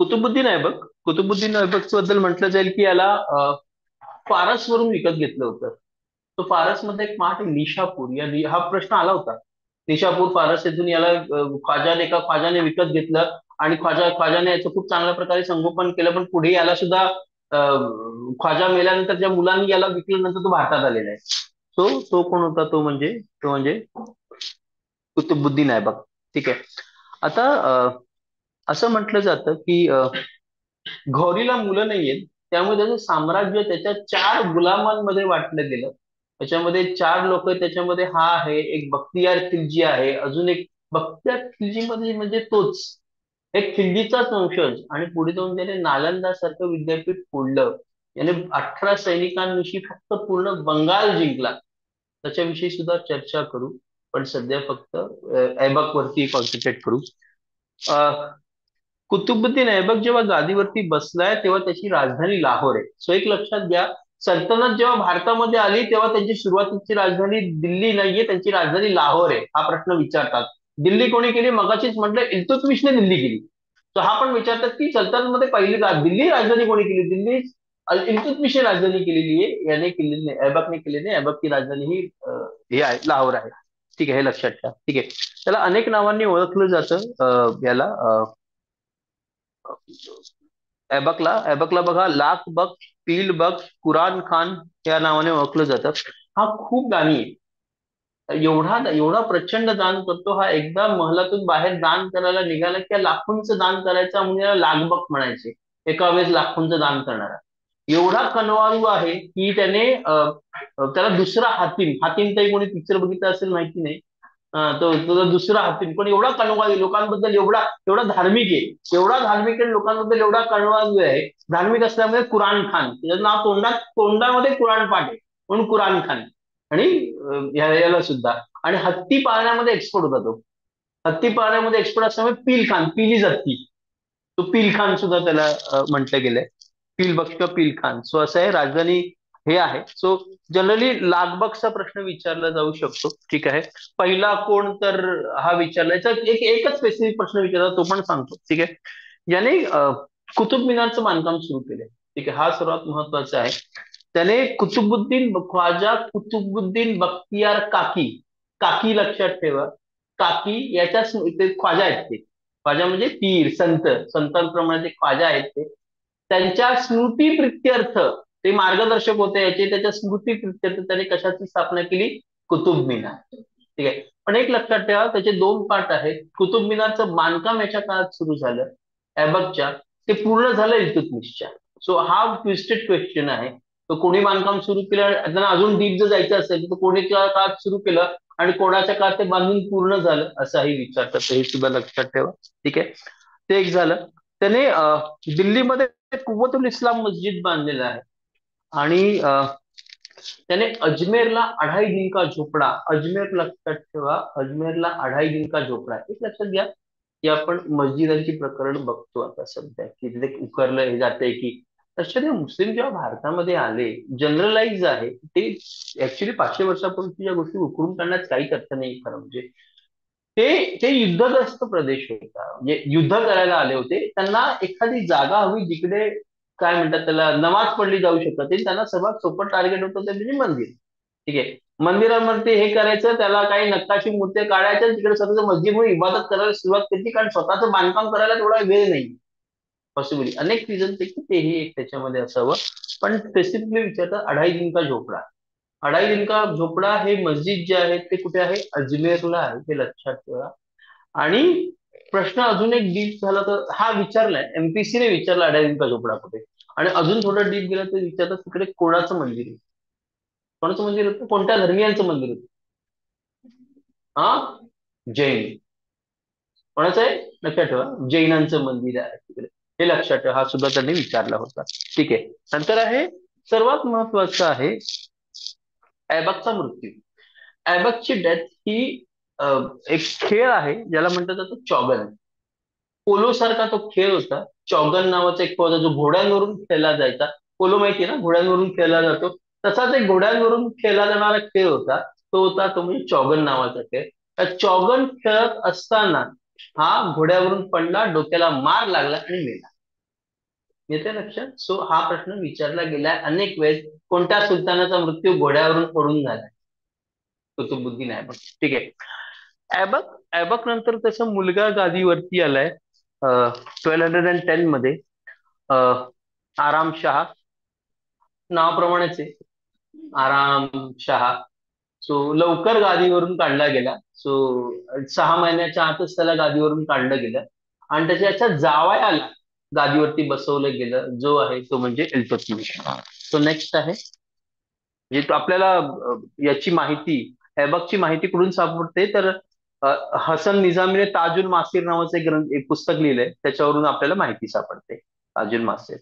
कुतुबुद्दीन ऐबक कुतुबुद्दीन ऐबक बद्दल म्हटलं जाईल की याला फारस वरून विकत घेतलं होतं. तो फारस मध्ये एक माठ आहे, निशापूर हा प्रश्न आला होता. निशापूर फारस येथून याला एका ख्वाजाने विकत घेतलं आणि ख्वाजाने याचं खूप चांगल्या प्रकारे संगोपन केलं, पण पुढे याला सुद्धा ख्वाजा मेल्यानंतर ज्या मुलांनी याला विकल्यानंतर तो भारतात आलेला आहे. तो कोण होता? तो म्हणजे कुतुबुद्दीन ऐबक. ठीक आहे. आता असं म्हटलं जातं की घौरीला मुलं नाहीयेत, त्यामुळे त्याचं साम्राज्य त्याच्या चार गुलामांमध्ये वाटलं गेलं. त्याच्यामध्ये चार लोक, त्याच्यामध्ये हा आहे, एक बख्तियार खिलजी आहे, अजून एक बख्तियार खिलजी मध्ये म्हणजे तोच एक खिलजीचाच वंशज. आणि पुढे जाऊन त्याने नालंदा सारखं विद्यापीठ फोडलं. याने 18 सैनिकांविषयी फक्त पूर्ण बंगाल जिंकला. त्याच्याविषयी सुद्धा चर्चा करू, पण सध्या फक्त ऐबक वरती कॉन्सन्ट्रेट करू. कुतुबुद्दीन ऐबक जेव्हा गादीवरती बसलाय तेव्हा त्याची राजधानी लाहोर आहे. सो एक लक्षात घ्या, सल्तनत जेव्हा भारतामध्ये आली तेव्हा त्यांची सुरुवातीची राजधानी दिल्ली नाहीये, त्यांची राजधानी लाहोर आहे. हा प्रश्न विचारतात. दिल्ली कोणी केली? मगाशीच म्हटलं, इल्तुतमिशने दिल्ली केली. तर हा पण विचारतात की सल्तनतमध्ये पहिली दिल्ली राजधानी कोणी केली? दिल्ली इल्तुतमिशने राजधानी केलेली आहे, याने केलेली नाही, ऐबकने केलेली नाही. ऐबकची राजधानी ही हे आहे, लाहोर आहे. ठीक आहे, हे लक्षात ठेवा. ठीक आहे. त्याला अनेक नावांनी ओळखलं जातं. याला ऐबकला बघा, लाख बख्श, पील बख्श, कुरान खान या नावाने ओळखलं जातं. हा खूप दानी आहे. एवढा एवढा प्रचंड दान करतो हा. एकदा महलातून बाहेर दान करायला निघाला की लाखोंचं दान करायचं, म्हणजे याला लाखबक म्हणायचे. एका वेळेस लाखोंचं दान करणारा. एवढा कनवाळू आहे की त्याने त्याला दुसरा हातीम, हातीम कोणी पिक्चर बघितला असेल माहिती नाही. तो दुसरा हातीम, पण एवढा कणवाळी लोकांबद्दल, एवढा एवढा धार्मिक आहे, एवढा धार्मिक आहे लोकांबद्दल, एवढा कणवाळू आहे. धार्मिक असल्यामुळे कुरान खान, त्याचं नाव तोंडामध्ये कुराण पाठ आहे म्हणून कुरान खान. आणि याला सुद्धा. आणि हत्ती पाळण्यामध्ये एक्सपर्ट होता तो. हत्ती पाळण्यामध्ये एक्सपर्ट असल्यामुळे पील खान, पिलीज हत्ती, तो पील खान सुद्धा त्याला म्हटलं गेलंय. पील बख्श किंवा पील खान. सो असं आहे, राजधानी हे आहे. सो जनरली लागबगचा प्रश्न विचारला जाऊ शकतो. ठीक आहे. पहिला कोण? तर हा विचारला, याचा एकच स्पेसिफिक प्रश्न विचारला, तो पण सांगतो. ठीक आहे. याने कुतुब मिनारचं बांधकाम सुरू केलंय. ठीक आहे, हा सर्वात महत्वाचा आहे. त्याने ख्वाजा कुतुबुद्दीन बख्तियार काकी, काकी लक्षात ठेवा, काकी याच्या ते ख्वाजा आहेत ते. ख्वाजा म्हणजे पीर, संतांप्रमाणे ते ख्वाजा आहेत ते. त्यांच्या स्मृतीप्रित्यर्थ ते मार्गदर्शक होते याचे. त्याच्या स्मृतीप्रित्यर्थ त्याने कशाची स्थापना केली? कुतुब मिनार. ठीक आहे. पण एक लक्षात ठेवा, त्याचे दोन पार्ट आहेत. कुतुब मिनारचं बांधकाम याच्या काळात सुरू झालं ऐबकच्या, ते पूर्ण झालं इल्तुतमिशच्या. सो हा ट्विस्टेड क्वेश्चन आहे. तर कोणी बांधकाम सुरू केलं? त्यांना अजून डीप जर जायचं असेल तर कोणी काळात सुरू केलं आणि कोणाच्या काळात ते बांधून पूर्ण झालं, असाही विचारतात. तर हे सुद्धा लक्षात ठेवा. ठीक आहे. ते एक झालं. त्याने दिल्लीमध्ये कुवतुल इस्लाम मस्जिद बांधलेलं आहे. आणि त्याने अजमेरला 2.5 दिन का झोपडा, अजमेर लक्षात ठेवा, अजमेरला 2.5 दिन का झोपडा. एक लक्षात घ्या की आपण मस्जिदांची प्रकरण बघतो आता सध्या, की तिथे उकरलं हे जाते की. तसे ते मुस्लिम जेव्हा भारतामध्ये आले, जनरलाइज आहे ते. ऍक्च्युली 500 वर्षापूर्वी या गोष्टी उकरून काढण्यात काहीच अर्थ नाही खरं म्हणजे. ते ते युद्धग्रस्त प्रदेश होता, म्हणजे युद्ध करायला आले होते. त्यांना एखादी जागा हवी जिकडे काय म्हणतात त्याला, नमाज पडली जाऊ शकते. त्यांना सर्वात सोपं टार्गेट होतं ते म्हणजे मंदिर. ठीक आहे. मंदिरामध्ये हे करायचं, त्याला काही नकाशी मूर्त्या काढायच्या, तिकडे स्वतःचं मस्जिद म्हणून इबादत करायला सुरुवात केली, कारण स्वतःचं बांधकाम करायला तेवढा वेळ नाही. पॉसिबली अनेक रिझन पैकी तेही एक त्याच्यामध्ये असावं. पण स्पेसिफिकली विचारतात 2.5 दिन का झोपडा. 2.5 दिन का झोपडा हे मस्जिद जे आहे ते कुठे आहे? अजमेरला आहे, हे लक्षात ठेवा. आणि प्रश्न अजून एक डीप झाला तर हा विचारलाय, एमपीसी ने विचारला 2.5 दिन का झोपडा कुठे. आणि अजून थोडं डीप गेलं तर विचारतात तिकडे कोणाचं मंदिर आहे. कोणाचं मंदिर होतं? कोणत्या धर्मियांचं मंदिर होतं? हा, जैन. कोणाचं आहे? लक्षात ठेवा, जैनांचं मंदिर आहे तिकडे. हे लक्षात ठेवा, हा सुद्धा त्यांनी विचारला होता. ठीक आहे. नंतर आहे, सर्वात महत्वाचं आहे, ऐबकचा मृत्यू. ऐबकची डेथ ही एक खेळ आहे ज्याला म्हटलं जातं चौगन. पोलो सारखा तो खेळ होता. चौगन नावाचा एक पोलो जो घोड्यांवरून खेळला जायचा. पोलो माहितीये ना, घोड्यांवरून खेळला जातो. तसाच एक घोड्यांवरून खेळला जाणारा खेळ होता. तो म्हणजे चौगन नावाचा खेळ. त्या चौगन खेळत असताना हा घोड्यावरून पडला, डोक्याला मार लागला आणि मेला. येते लक्षात. सो हा प्रश्न विचारला गेलाय अनेक वेळेस. कोणत्या सुलतानाचा मृत्यू घोड्यावरून पडून झाला? कुतुबुद्दीन ऐबक. ठीक आहे. ऐबक नंतर त्याचा मुलगा गादीवरती आलाय 1210 मध्ये. अं, आराम शहा. नावाप्रमाणेच आहे, आराम शहा. सो लवकर गादीवरून काढला गेला. सो 6 महिन्याच्या आतच त्याला गादीवरून काढलं गेलं. आणि त्याच्या जावयाला गादीवरती बसवलं गेलं, जो आहे तो म्हणजे इल्तुतमिश. तो नेक्स्ट आहे. म्हणजे तो आपल्याला याची माहिती, ऐबकची माहिती कुठून सापडते तर हसन निझामीने ताजुल मासीर नावाचं एक पुस्तक लिहिलंय, त्याच्यावरून आपल्याला माहिती सापडते ताजुल मासीर.